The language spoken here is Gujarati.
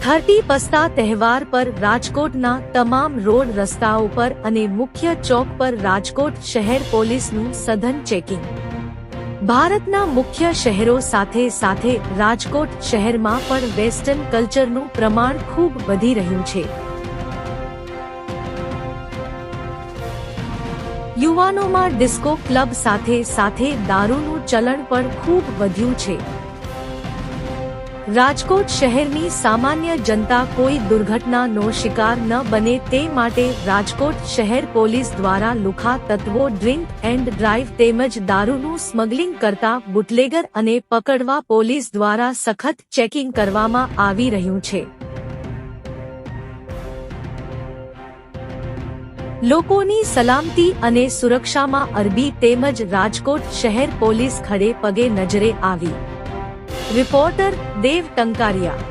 30 પસ્તા તહેવાર પર રાજકોટના તમામ રોડ રસ્તાઓ પર અને મુખ્ય ચોક પર રાજકોટ શહેર પોલીસનું સઘન ચેકિંગ। ભારતના મુખ્ય શહેરો સાથે સાથે રાજકોટ શહેરમાં પણ વેસ્ટર્ન કલ્ચરનું પ્રમાણ ખૂબ વધી રહ્યું છે। યુવાનોમાં ડિસ્કો ક્લબ સાથે સાથે દારૂનું ચલણ પણ ખૂબ વધ્યું છે। રાજકોટ શહેરની સામાન્ય જનતા કોઈ દુર્ઘટનાનો શિકાર ન બને તે માટે રાજકોટ શહેર પોલીસ દ્વારા લુખ્ખા તત્વો ડ્રિંક એન્ડ ડ્રાઈવ તેમજ દારૂનું સ્મગલિંગ કરતા બુટલેગર અને પકડવા પોલીસ દ્વારા સખત ચેકિંગ કરવામાં આવી રહ્યું છે। લોકોની સલામતી અને સુરક્ષામાં અરબી તેમજ રાજકોટ શહેર પોલીસ ખડે પગે નજરે આવી। રિપોર્ટર દેવ ટંકારિયા।